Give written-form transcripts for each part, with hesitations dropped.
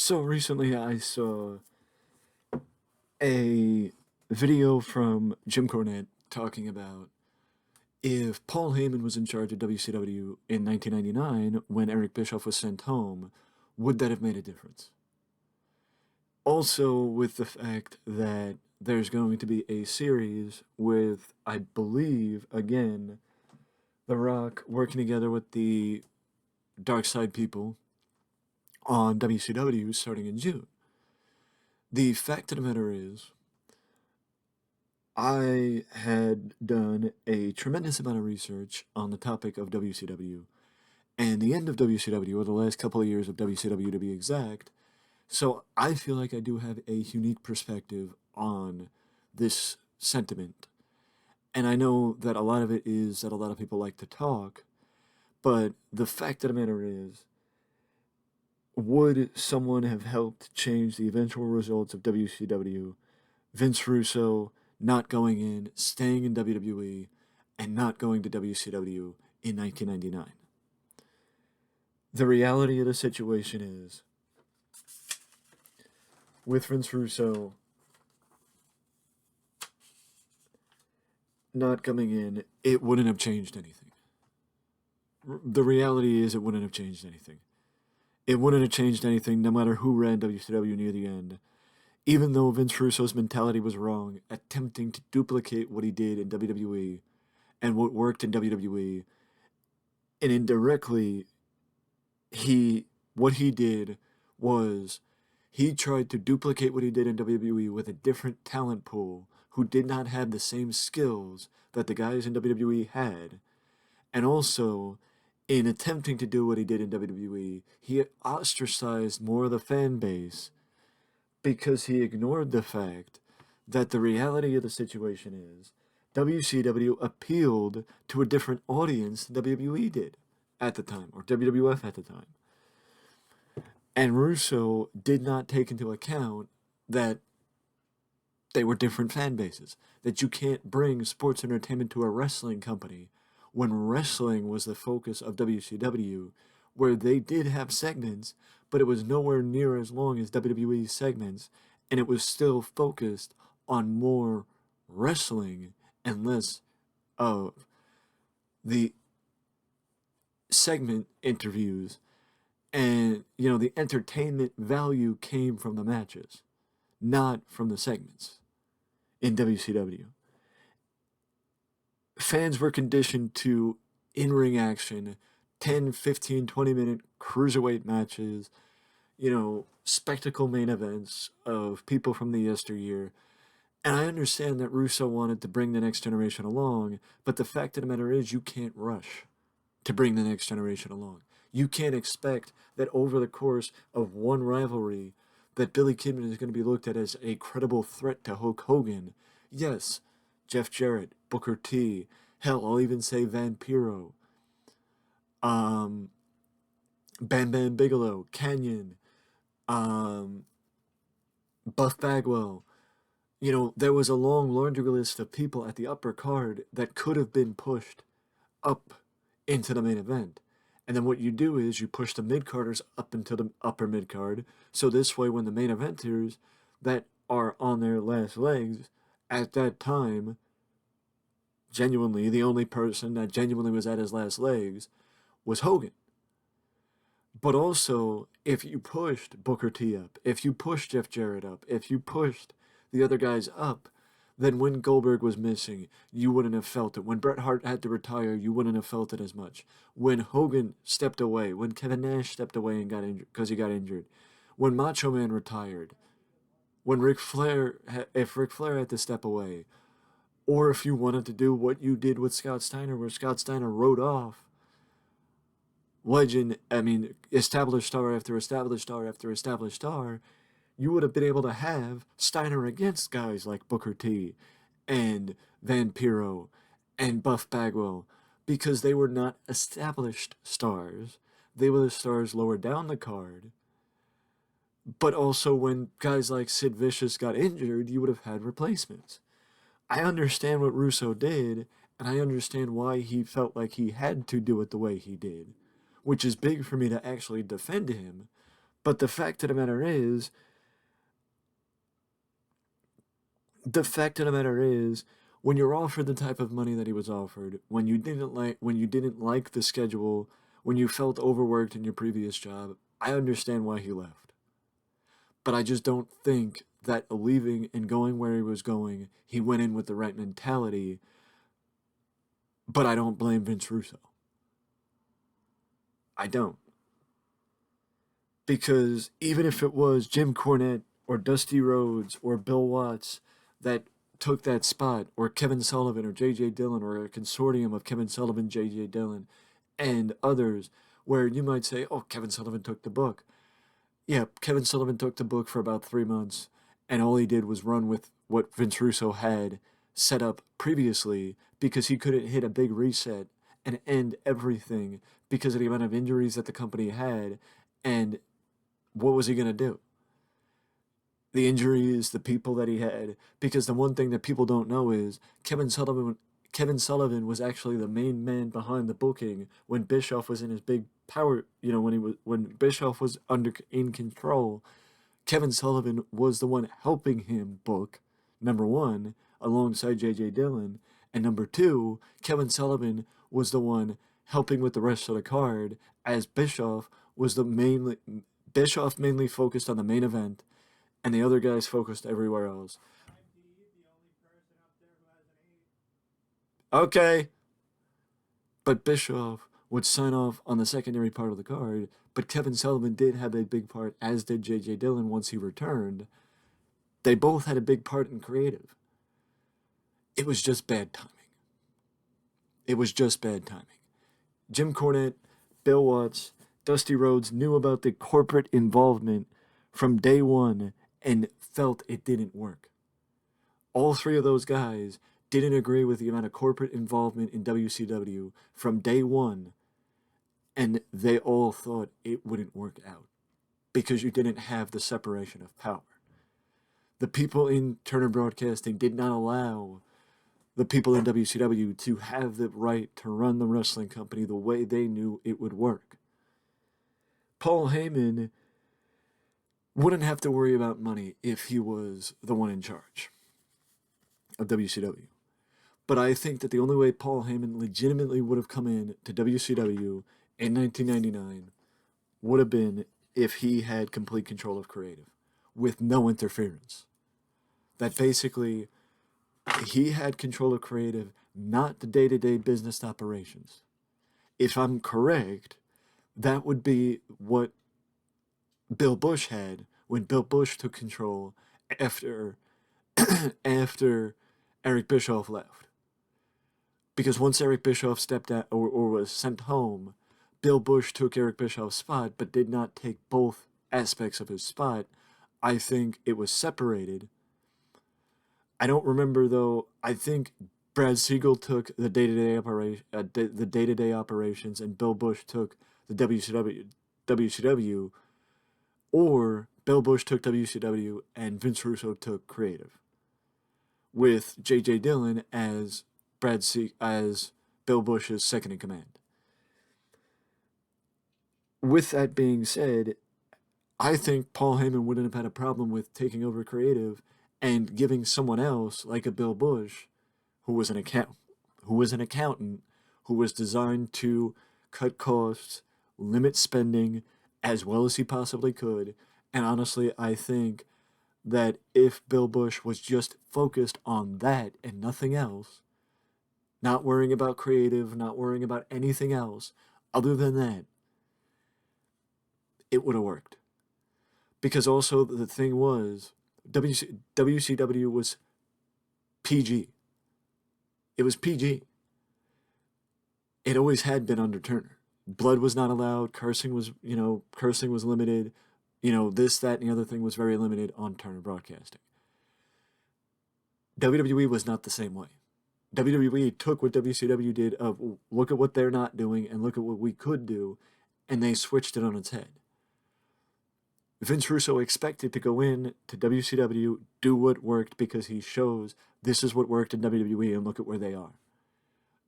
So recently I saw a video from Jim Cornette talking about if Paul Heyman was in charge of WCW in 1999 when Eric Bischoff was sent home, would that have made a difference? Also, with the fact that there's going to be a series with, I believe, again, The Rock working together with the Dark Side people on WCW starting in June. The fact of the matter is, I had done a tremendous amount of research on the topic of WCW and the end of WCW, or the last couple of years of WCW to be exact. So I feel like I do have a unique perspective on this sentiment. And I know that a lot of it is that a lot of people like to talk, but the fact of the matter is, would someone have helped change the eventual results of WCW? Vince Russo not going in, staying in WWE, and not going to WCW in 1999. The reality of the situation is, with Vince Russo not coming in, it wouldn't have changed anything. The reality is, it wouldn't have changed anything. It wouldn't have changed anything no matter who ran WCW near the end. Even though Vince Russo's mentality was wrong, attempting to duplicate what he did in WWE and what worked in WWE, and indirectly, what he did was he tried to duplicate what he did in WWE with a different talent pool who did not have the same skills that the guys in WWE had. And also, in attempting to do what he did in WWE, he ostracized more of the fan base because he ignored the fact that the reality of the situation is WCW appealed to a different audience than WWE did at the time, or WWF at the time. And Russo did not take into account that they were different fan bases, that you can't bring sports entertainment to a wrestling company when wrestling was the focus of WCW, where they did have segments, but it was nowhere near as long as WWE's segments, and it was still focused on more wrestling and less of the segment interviews. And, the entertainment value came from the matches, not from the segments in WCW. Fans were conditioned to in-ring action, 10, 15, 20-minute cruiserweight matches, spectacle main events of people from the yesteryear. And I understand that Russo wanted to bring the next generation along, but the fact of the matter is you can't rush to bring the next generation along. You can't expect that over the course of one rivalry that Billy Kidman is going to be looked at as a credible threat to Hulk Hogan. Yes, Jeff Jarrett, Booker T, hell, I'll even say Vampiro, Bam Bam Bigelow, Canyon, Buff Bagwell. There was a long laundry list of people at the upper card that could have been pushed up into the main event. And then what you do is you push the mid-carders up into the upper mid-card, so this way when the main eventers that are on their last legs at that time, genuinely, the only person that genuinely was at his last legs was Hogan. But also, if you pushed Booker T up, if you pushed Jeff Jarrett up, if you pushed the other guys up, then when Goldberg was missing, you wouldn't have felt it. When Bret Hart had to retire, you wouldn't have felt it as much. When Hogan stepped away, when Kevin Nash stepped away and got injured because he got injured, when Macho Man retired, when if Ric Flair had to step away, or if you wanted to do what you did with Scott Steiner, where Scott Steiner wrote off established star after established star after established star, you would have been able to have Steiner against guys like Booker T and Vampiro and Buff Bagwell because they were not established stars. They were the stars lower down the card. But also when guys like Sid Vicious got injured, you would have had replacements. I understand what Russo did, and I understand why he felt like he had to do it the way he did, which is big for me to actually defend him. But the fact of the matter is, when you're offered the type of money that he was offered, when you didn't like the schedule, when you felt overworked in your previous job, I understand why he left. But I just don't think that leaving and going where he was going, he went in with the right mentality. But I don't blame Vince Russo. I don't. Because even if it was Jim Cornette or Dusty Rhodes or Bill Watts that took that spot, or Kevin Sullivan or J.J. Dillon, or a consortium of Kevin Sullivan, J.J. Dillon, and others, where you might say, oh, Kevin Sullivan took the book. Yeah, Kevin Sullivan took the book for about 3 months, and all he did was run with what Vince Russo had set up previously, because he couldn't hit a big reset and end everything because of the amount of injuries that the company had. And what was he going to do? The injuries, the people that he had. Because the one thing that people don't know is Kevin Sullivan was actually the main man behind the booking when Bischoff was in his big power. When Bischoff was in control. Kevin Sullivan was the one helping him book, number one, alongside J.J. Dillon, and number two, Kevin Sullivan was the one helping with the rest of the card, as Bischoff mainly focused on the main event, and the other guys focused everywhere else. Okay, but Bischoff would sign off on the secondary part of the card, but Kevin Sullivan did have a big part, as did J.J. Dillon once he returned. They both had a big part in creative. It was just bad timing. It was just bad timing. Jim Cornette, Bill Watts, Dusty Rhodes knew about the corporate involvement from day one and felt it didn't work. All three of those guys didn't agree with the amount of corporate involvement in WCW from day one, and they all thought it wouldn't work out because you didn't have the separation of power. The people in Turner Broadcasting did not allow the people in WCW to have the right to run the wrestling company the way they knew it would work. Paul Heyman wouldn't have to worry about money if he was the one in charge of WCW. But I think that the only way Paul Heyman legitimately would have come in to WCW in 1999 would have been if he had complete control of creative, with no interference. That basically, he had control of creative, not the day-to-day business operations. If I'm correct, that would be what Bill Bush had when Bill Bush took control after after Eric Bischoff left. Because once Eric Bischoff stepped out or was sent home, Bill Bush took Eric Bischoff's spot but did not take both aspects of his spot. I think it was separated. I don't remember though. I think Brad Siegel took the day-to-day operations, and Bill Bush took the WCW, or Bill Bush took WCW and Vince Russo took creative, with J.J. Dillon as as Bill Bush's second in command. With that being said, I think Paul Heyman wouldn't have had a problem with taking over creative and giving someone else, like a Bill Bush, who was an accountant, who was designed to cut costs, limit spending as well as he possibly could. And honestly, I think that if Bill Bush was just focused on that and nothing else, not worrying about creative, not worrying about anything else other than that, it would have worked. Because also the thing was, WCW was PG. It was PG. It always had been under Turner. Blood was not allowed. Cursing was limited. This, that, and the other thing was very limited on Turner Broadcasting. WWE was not the same way. WWE took what WCW did of look at what they're not doing and look at what we could do, and they switched it on its head. Vince Russo expected to go in to WCW, do what worked because he shows this is what worked in WWE and look at where they are.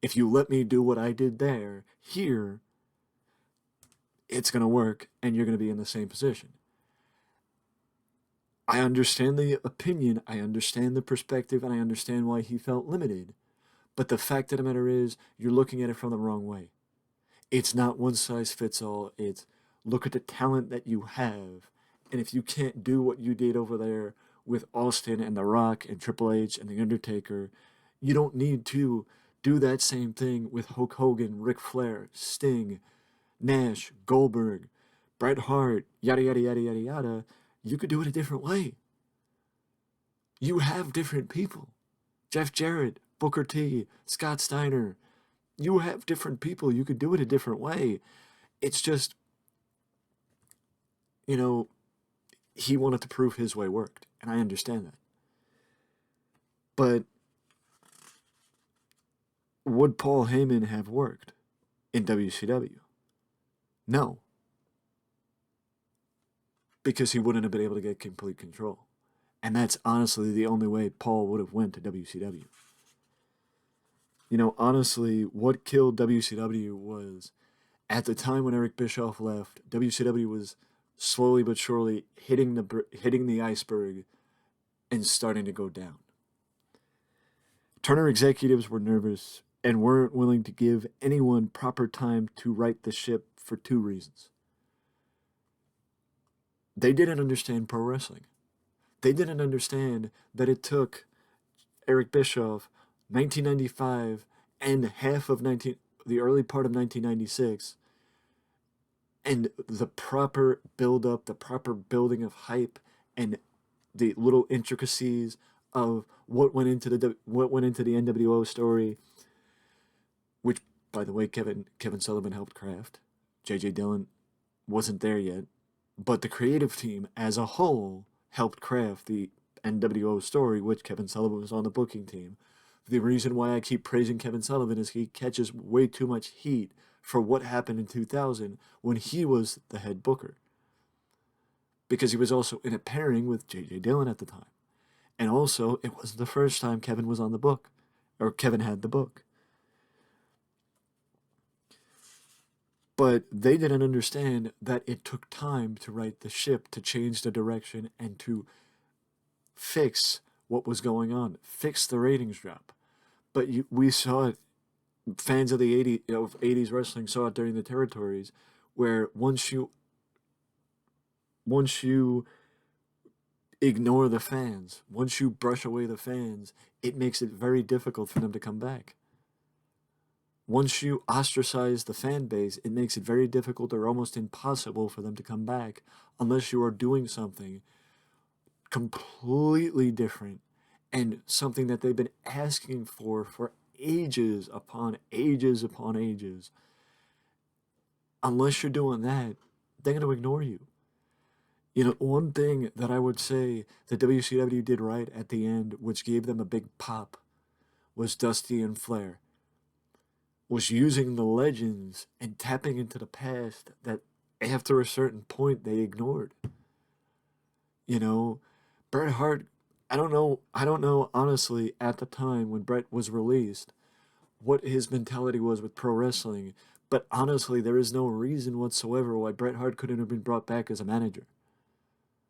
If you let me do what I did there, here, it's going to work and you're going to be in the same position. I understand the opinion, I understand the perspective, and I understand why he felt limited. But the fact of the matter is, you're looking at it from the wrong way. It's not one size fits all. It's look at the talent that you have. And if you can't do what you did over there with Austin and The Rock and Triple H and The Undertaker, you don't need to do that same thing with Hulk Hogan, Ric Flair, Sting, Nash, Goldberg, Bret Hart, yada, yada, yada, yada, yada. You could do it a different way. You have different people. Jeff Jarrett, Booker T, Scott Steiner. You have different people. You could do it a different way. It's just, you know, he wanted to prove his way worked. And I understand that. But would Paul Heyman have worked in WCW? No. Because he wouldn't have been able to get complete control. And that's honestly the only way Paul would have went to WCW. You know, honestly, what killed WCW was, at the time when Eric Bischoff left, WCW was slowly but surely hitting the iceberg and starting to go down. Turner executives were nervous and weren't willing to give anyone proper time to right the ship for two reasons. They didn't understand pro wrestling. They didn't understand that it took Eric Bischoff 1995 and half of the early part of 1996 and the proper build up, the proper building of hype and the little intricacies of what went into the NWO story, which by the way Kevin Sullivan helped craft. J.J. Dillon wasn't there yet, but the creative team as a whole helped craft the NWO story, which Kevin Sullivan was on the booking team. The reason why I keep praising Kevin Sullivan is he catches way too much heat for what happened in 2000 when he was the head booker. Because he was also in a pairing with J.J. Dillon at the time. And also, it wasn't the first time Kevin was on the book, or Kevin had the book. But they didn't understand that it took time to right the ship, to change the direction, and to fix what was going on, fix the ratings drop. But we saw it, fans of the 80s wrestling saw it during the territories, where once you ignore the fans, once you brush away the fans, it makes it very difficult for them to come back. Once you ostracize the fan base, it makes it very difficult or almost impossible for them to come back unless you are doing something completely different and something that they've been asking for ages upon ages upon ages. Unless you're doing that, they're going to ignore you. You know, one thing that I would say that WCW did right at the end, which gave them a big pop, was Dusty and Flair. Was using the legends and tapping into the past that after a certain point they ignored. You know, Bret Hart, I don't know honestly at the time when Bret was released what his mentality was with pro wrestling, but honestly there is no reason whatsoever why Bret Hart couldn't have been brought back as a manager.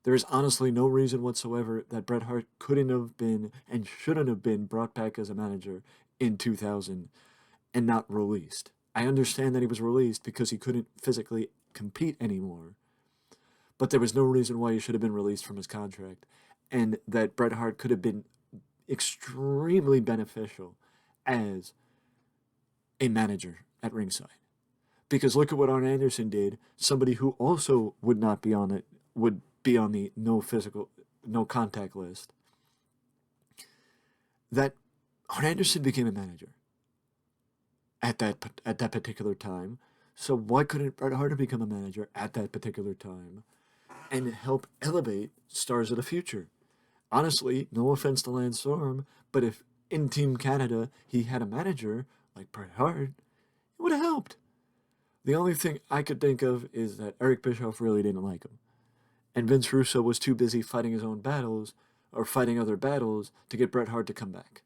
There is honestly no reason whatsoever that Bret Hart couldn't have been and shouldn't have been brought back as a manager in 2000 and not released. I understand that he was released because he couldn't physically compete anymore. But there was no reason why he should have been released from his contract. And that Bret Hart could have been extremely beneficial as a manager at ringside. Because look at what Arn Anderson did. Somebody who also would be on the no contact list. That Arn Anderson became a manager at that particular time. So why couldn't Bret Hart become a manager at that particular time and help elevate stars of the future? Honestly, no offense to Lance Storm, but if in Team Canada he had a manager like Bret Hart, it would have helped. The only thing I could think of is that Eric Bischoff really didn't like him. And Vince Russo was too busy fighting his own battles or fighting other battles to get Bret Hart to come back.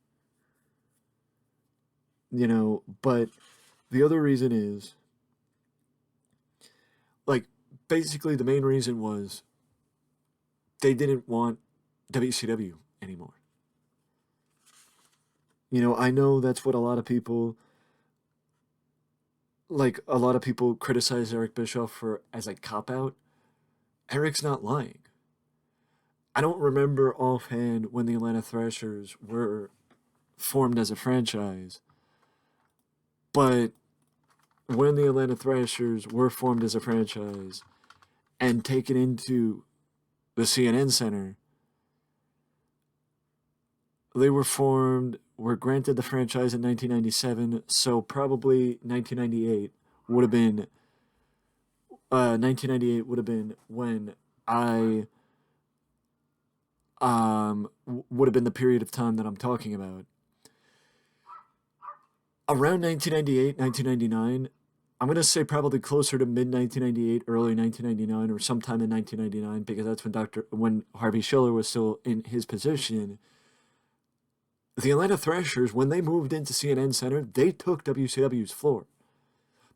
You know, but the other reason is, like, basically the main reason was they didn't want WCW anymore. You know, I know that's what a lot of people criticize Eric Bischoff for as a cop out. Eric's not lying. I don't remember offhand when the Atlanta Thrashers were formed as a franchise, but when the Atlanta Thrashers were formed as a franchise and taken into the CNN Center, they were granted the franchise in 1997, so probably 1998 would have been when I would have been the period of time that I'm talking about. Around 1998, 1999, I'm going to say probably closer to mid 1998, early 1999, or sometime in 1999, because that's when Harvey Schiller was still in his position. The Atlanta Thrashers, when they moved into CNN Center, they took WCW's floor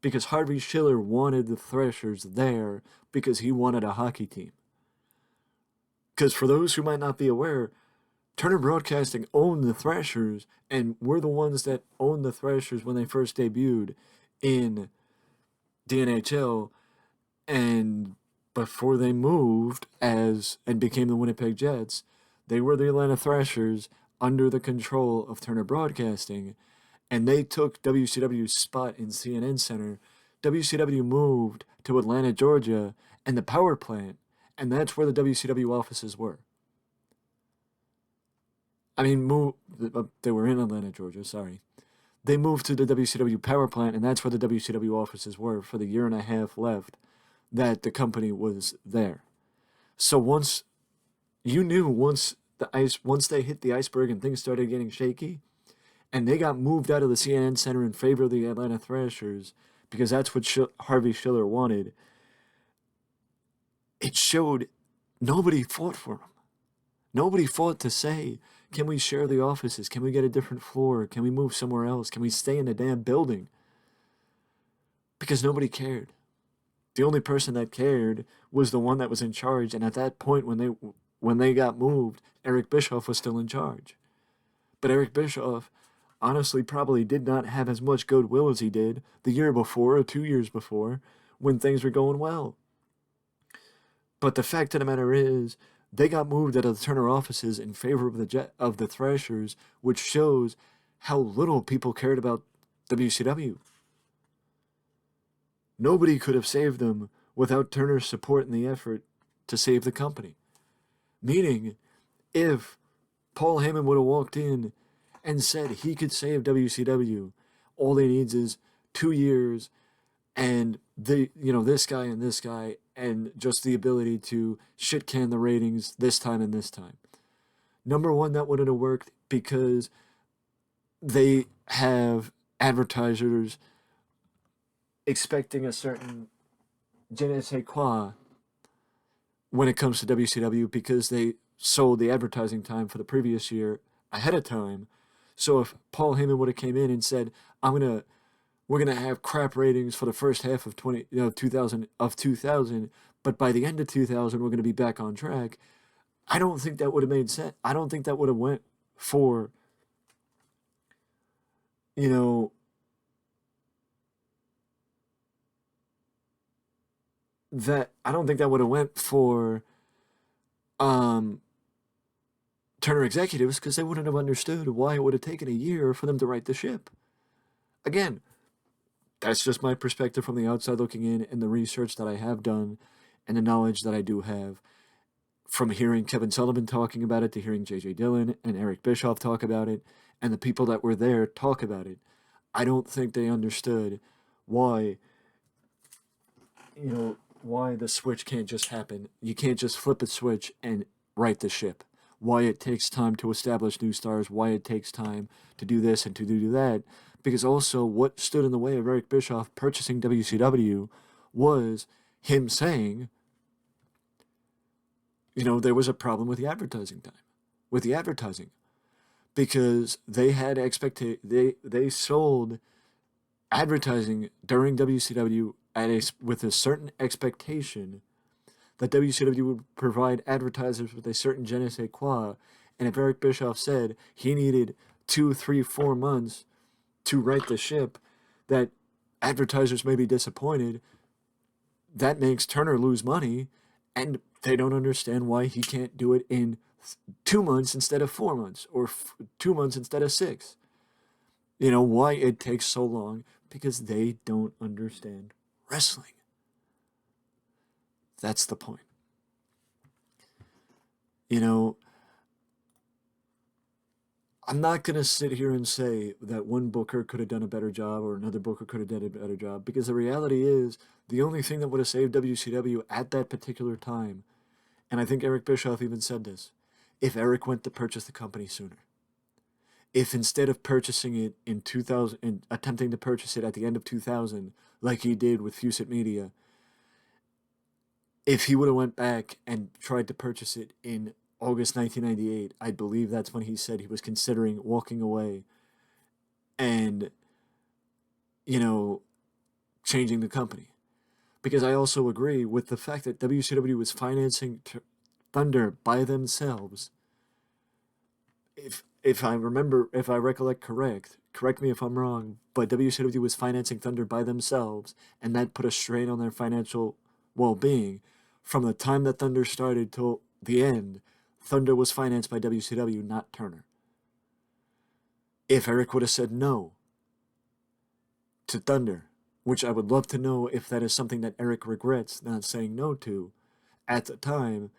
because Harvey Schiller wanted the Thrashers there because he wanted a hockey team. Because for those who might not be aware, Turner Broadcasting owned the Thrashers, and we're the ones that owned the Thrashers when they first debuted in the NHL, and before they moved and became the Winnipeg Jets, they were the Atlanta Thrashers under the control of Turner Broadcasting, and they took WCW's spot in CNN Center. WCW moved to Atlanta, Georgia, and the power plant, and that's where the WCW offices were. I mean, they were in Atlanta, Georgia, sorry. They moved to the WCW power plant, and that's where the WCW offices were for the year and a half left that the company was there. So once they hit the iceberg and things started getting shaky, and they got moved out of the CNN Center in favor of the Atlanta Thrashers because that's what Harvey Schiller wanted, it showed nobody fought for him. Nobody fought to say, can we share the offices? Can we get a different floor? Can we move somewhere else? Can we stay in the damn building? Because nobody cared. The only person that cared was the one that was in charge, and at that point when they got moved, Eric Bischoff was still in charge. But Eric Bischoff honestly probably did not have as much goodwill as he did the year before or 2 years before when things were going well. But the fact of the matter is, they got moved out of the Turner offices in favor of the Thrashers, which shows how little people cared about WCW. Nobody could have saved them without Turner's support in the effort to save the company. Meaning, if Paul Heyman would have walked in and said he could save WCW, all he needs is 2 years and this guy and this guy, and just the ability to shit can the ratings this time and this time. Number one, that wouldn't have worked because they have advertisers expecting a certain je ne sais quoi when it comes to WCW because they sold the advertising time for the previous year ahead of time. So if Paul Heyman would have came in and said, we're gonna have crap ratings for the first half of 2000, but by the end of 2000 we're gonna be back on track, I don't think that would have made sense. I don't think that would have went for I don't think that would have went for Turner executives because they wouldn't have understood why it would have taken a year for them to right the ship. Again, that's just my perspective from the outside looking in and the research that I have done and the knowledge that I do have from hearing Kevin Sullivan talking about it to hearing J.J. Dillon and Eric Bischoff talk about it and the people that were there talk about it. I don't think they understood why the switch can't just happen. You can't just flip a switch and right the ship. Why it takes time to establish new stars, why it takes time to do this and to do that. Because also what stood in the way of Eric Bischoff purchasing WCW was him saying, there was a problem with the advertising time. With the advertising. Because they had they sold advertising during WCW with a certain expectation that WCW would provide advertisers with a certain je ne sais quoi, and if Eric Bischoff said he needed 2, 3, 4 months to right the ship, that advertisers may be disappointed, that makes Turner lose money, and they don't understand why he can't do it in 2 months instead of 4 months, or 2 months instead of 6. Why it takes so long? Because they don't understand wrestling. That's the point. I'm not going to sit here and say that one booker could have done a better job or another booker could have done a better job, because the reality is the only thing that would have saved WCW at that particular time, and I think Eric Bischoff even said this, if Eric went to purchase the company sooner. If instead of purchasing it in 2000 and attempting to purchase it at the end of 2000, like he did with Fuseit Media, if he would have went back and tried to purchase it in August 1998, I believe that's when he said he was considering walking away and, changing the company. Because I also agree with the fact that WCW was financing Thunder by themselves. If I recollect correct me if I'm wrong, but WCW was financing Thunder by themselves, and that put a strain on their financial well-being. From the time that Thunder started till the end, Thunder was financed by WCW, not Turner. If Eric would have said no to Thunder, which I would love to know if that is something that Eric regrets not saying no to at the time,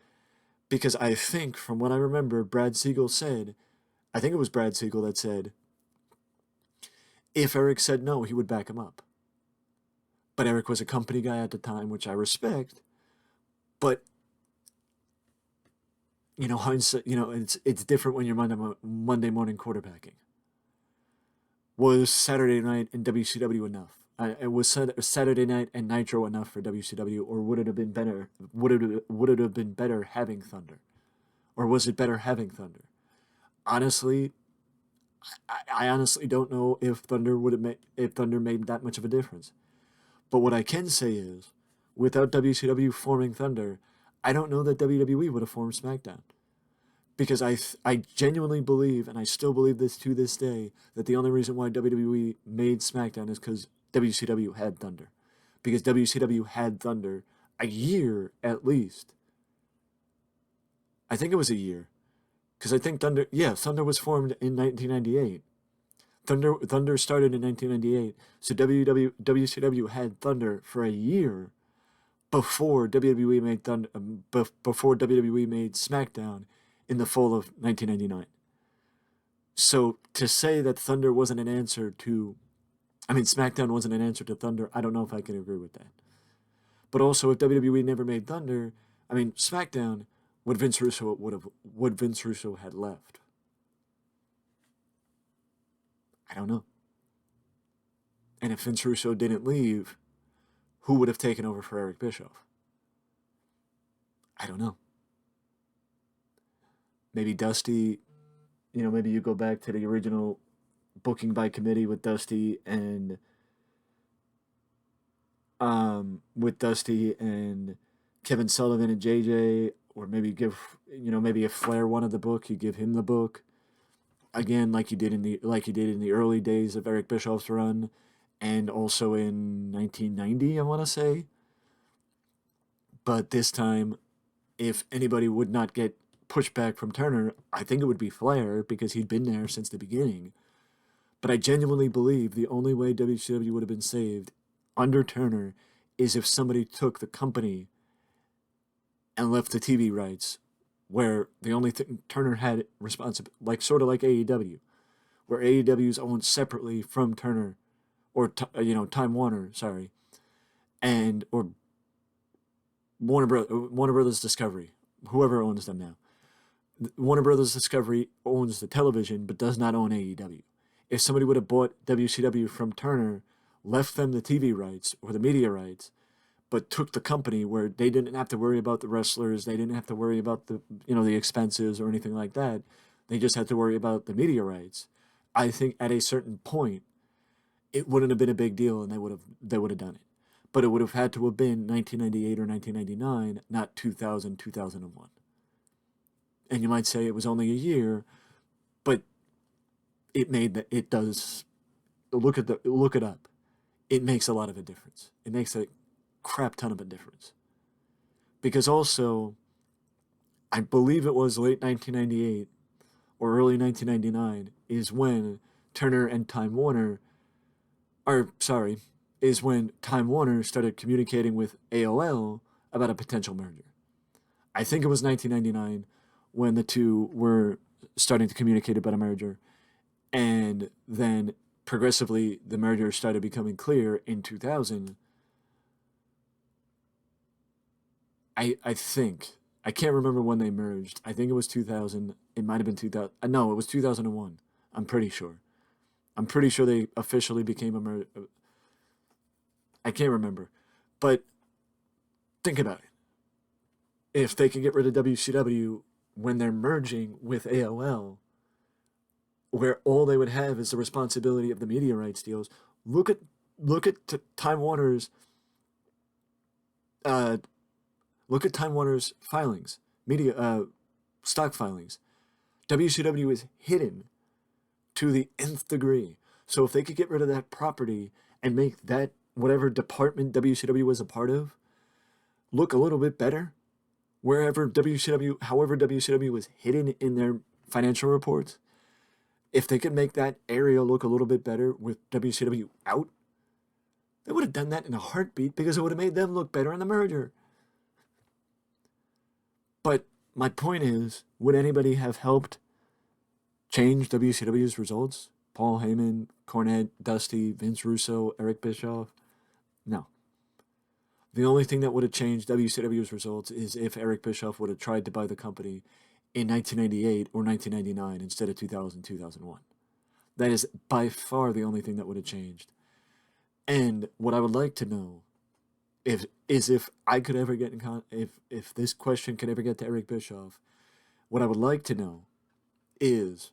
because I think, from what I remember, Brad Siegel said, I think it was Brad Siegel that said, if Eric said no, he would back him up. But Eric was a company guy at the time, which I respect, but hindsight, it's different when you're Monday morning quarterbacking. Was Saturday night in WCW enough? It was Saturday night and Nitro enough for WCW, or would it have been better? Would it have been better having Thunder, or was it better having Thunder? Honestly, I honestly don't know if Thunder made that much of a difference. But what I can say is, without WCW forming Thunder, I don't know that WWE would have formed SmackDown. Because I genuinely believe, and I still believe this to this day, that the only reason why WWE made SmackDown is because WCW had Thunder. Because WCW had Thunder a year at least. I think it was a year. Because I think Thunder was formed in 1998. Thunder started in 1998, so WCW had Thunder for a year before WWE made before WWE made SmackDown in the fall of 1999. So to say that SmackDown wasn't an answer to Thunder, I don't know if I can agree with that. But also, if WWE never made Thunder, SmackDown, would Vince Russo had left? I don't know. And if Vince Russo didn't leave, who would have taken over for Eric Bischoff? I don't know. Maybe Dusty, maybe you go back to the original booking by committee with Dusty and Kevin Sullivan and JJ, or maybe maybe if Flair wanted the book, you give him the book. Again, like you did in the early days of Eric Bischoff's run, and also in 1990, I want to say. But this time, if anybody would not get pushback from Turner, I think it would be Flair, because he'd been there since the beginning. But I genuinely believe the only way WCW would have been saved under Turner is if somebody took the company and left the TV rights, where the only thing Turner had responsibility, sort of like AEW, where AEW is owned separately from Turner, or Time Warner, sorry, or Warner Brothers Discovery, whoever owns them now. Warner Brothers Discovery owns the television but does not own AEW. If somebody would have bought WCW from Turner, left them the TV rights or the media rights, but took the company where they didn't have to worry about the wrestlers, they didn't have to worry about the expenses or anything like that, they just had to worry about the media rights, I think at a certain point, it wouldn't have been a big deal and they would have done it. but it would have had to have been 1998 or 1999, not 2000, 2001. And you might say it was only a year, but it does, look it up. It makes a lot of a difference. It makes a crap ton of a difference. Because also, I believe it was late 1998 or early 1999 is when Turner and Time Warner, is when Time Warner started communicating with AOL about a potential merger. I think it was 1999 when the two were starting to communicate about a merger, and then progressively the merger started becoming clear in 2000. I think. I can't remember when they merged. I think it was 2000. It might have been 2000. No, it was 2001. I'm pretty sure. I'm pretty sure they officially became a merger. I can't remember. But think about it. If they can get rid of WCW when they're merging with AOL, where all they would have is the responsibility of the media rights deals, look at Time Warner's filings, stock filings. WCW is hidden to the nth degree. So if they could get rid of that property and make that whatever department WCW was a part of look a little bit better, however WCW was hidden in their financial reports, if they could make that area look a little bit better with WCW out, they would have done that in a heartbeat because it would have made them look better in the merger. But my point is, would anybody have helped change WCW's results? Paul Heyman, Cornette, Dusty, Vince Russo, Eric Bischoff? No. The only thing that would have changed WCW's results is if Eric Bischoff would have tried to buy the company in 1998 or 1999 instead of 2000, 2001. That is by far the only thing that would have changed. And what I would like to know if I could ever get if this question could ever get to Eric Bischoff, what I would like to know is,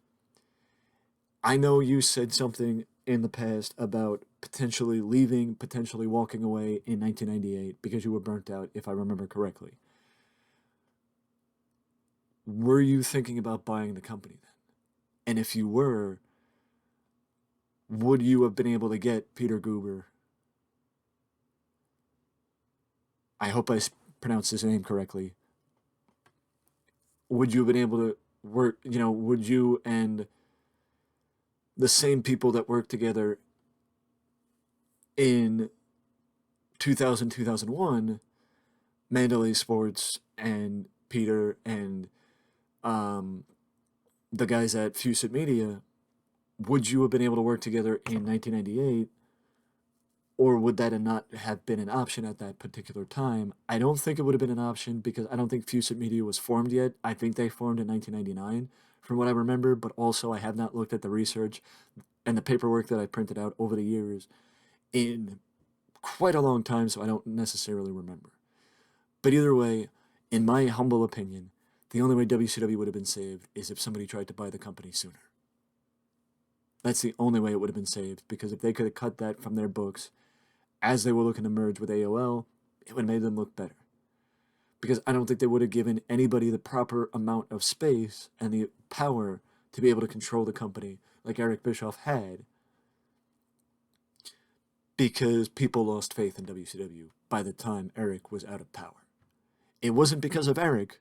I know you said something in the past about potentially leaving, potentially walking away in 1998 because you were burnt out, if I remember correctly. Were you thinking about buying the company then? And if you were, would you have been able to get Peter Guber? I hope I pronounced his name correctly. Would you have been able to work, would you and the same people that worked together in 2000, 2001, Mandalay Sports and Peter and the guys at Fuseit Media, would you have been able to work together in 1998? Or would that not have been an option at that particular time? I don't think it would have been an option because I don't think Fuseit Media was formed yet. I think they formed in 1999, from what I remember, but also I have not looked at the research and the paperwork that I printed out over the years in quite a long time, so I don't necessarily remember. But either way, in my humble opinion, the only way WCW would have been saved is if somebody tried to buy the company sooner. That's the only way it would have been saved, because if they could have cut that from their books as they were looking to merge with AOL, it would have made them look better. Because I don't think they would have given anybody the proper amount of space and the power to be able to control the company like Eric Bischoff had, because people lost faith in WCW by the time Eric was out of power. It wasn't because of Eric.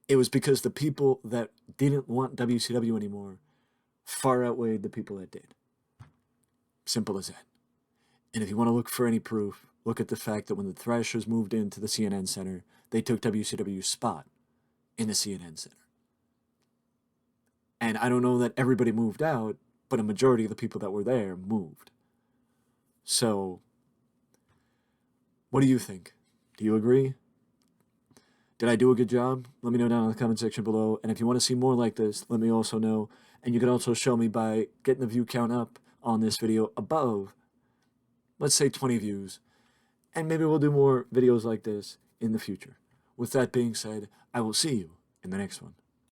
It was because the people that didn't want WCW anymore far outweighed the people that did. Simple as that. And if you want to look for any proof, look at the fact that when the Thrashers moved into the CNN Center, they took WCW's spot in the CNN Center. And I don't know that everybody moved out, but a majority of the people that were there moved. So, what do you think? Do you agree? Did I do a good job? Let me know down in the comment section below. And if you want to see more like this, let me also know. And you can also show me by getting the view count up on this video above, let's say 20 views. And maybe we'll do more videos like this in the future. With that being said, I will see you in the next one.